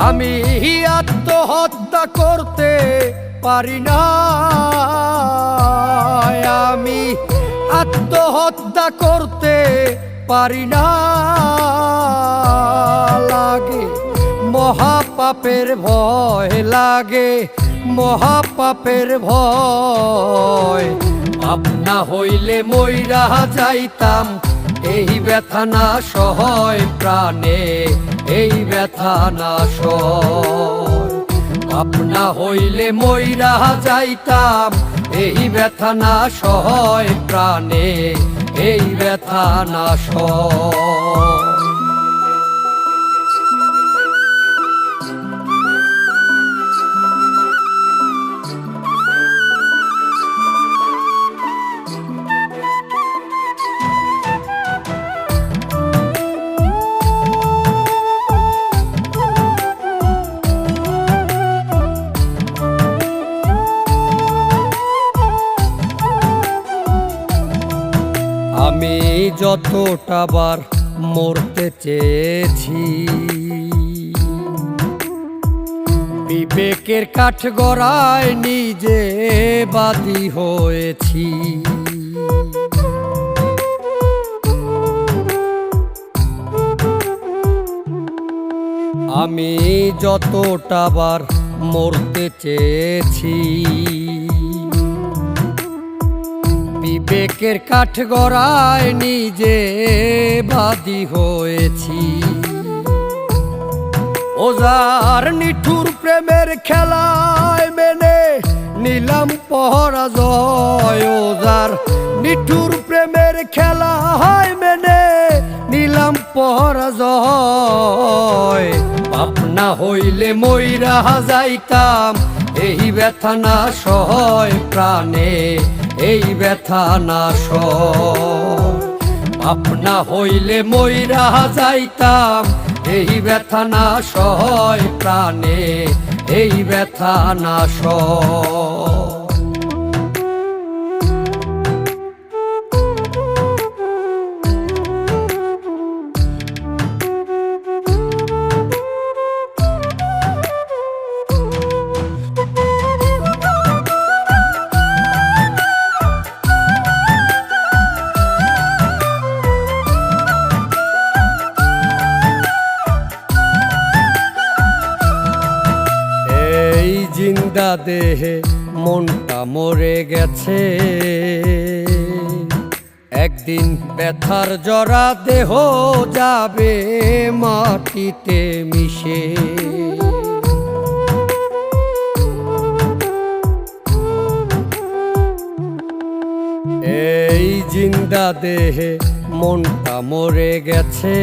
আমি আত্মহত্যা করতে পারি না, আমি আত্মহত্যা করতে পারি না। লাগে মহাপাপের ভয়, লাগে মহাপাপের ভয়। পাপ না হইলে মইরা যাইতাম, এই ব্যথা না সহয় প্রাণে, এই ব্যথা না সয়। পাপ না হইলে মইরা যাইতাম, এই ব্যথা না সহয় প্রাণে, এই ব্যথা না সয়। আমি যতটাবার মরতে চেয়েছি, বিবেকের কাঠগড়ায় নিজে বাদী হয়েছি। আমি যতটাবার মরতে চেয়েছি, বিবেকের কাঠগড়ায় নিজে বাদী হয়েছি। ওজার নিঠুর প্রেমের খেলায় মেনে নিলাম পরাজয়, ওজার নিঠুর প্রেমের খেলায় মেনে নিলাম পরাজয়। পাপ না হইলে মইরা যাইতাম, এই ব্যথা না সহয় প্রাণে, এই ব্যথা না সয়। পাপ না হইলে মইরা যাইতাম, এই ব্যথা না সহয় প্রাণে, এই ব্যথা না সয়। জিন্দা দেহে মনটা মরে গেছে, একদিন ব্যথার জরা দেহ যাবে মাটিতে মিশে। এই জিন্দা দেহে মনটা মরে গেছে,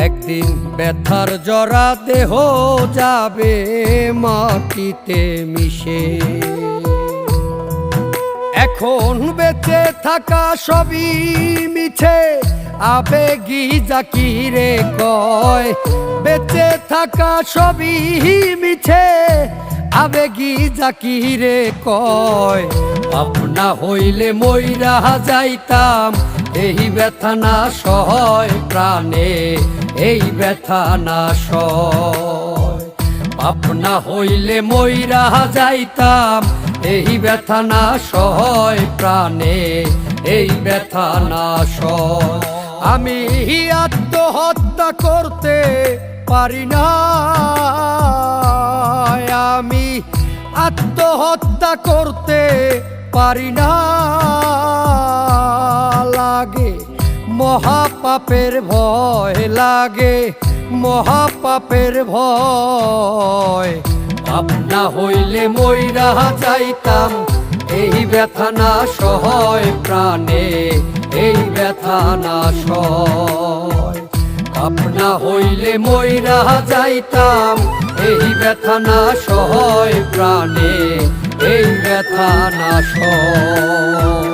একদিন ব্যথার জরা দেহ যাবে মাটিতে মিশে। এখন বেঁচে থাকা সবই মিছে, আবেগী জাকিরে কয়। বেঁচে থাকা সবই মিছে, আবেগী জাকিরে কয়। পাপ না হইলে মইরা যাইতাম, এই ব্যথা না সহয় প্রাণে, এই ব্যথা না সয়। পাপ না হইলে মইরা যাইতাম, এই ব্যথা না সহয় প্রাণে, এই ব্যথা না সয়। আমি আত্মহত্যা করতে পারি না, আমি আত্মহত্যা করতে পারি না। লাগে মহাপাপের ভয়, লাগে মহাপাপের ভয়। পাপ না হইলে মইরা যাইতাম, এই ব্যথা না সহয় প্রাণে, এই ব্যথা না সয়। আপনা হইলে মইরা যাইতাম, এই ব্যথা না সয় প্রাণে, এই ব্যথা না সয়।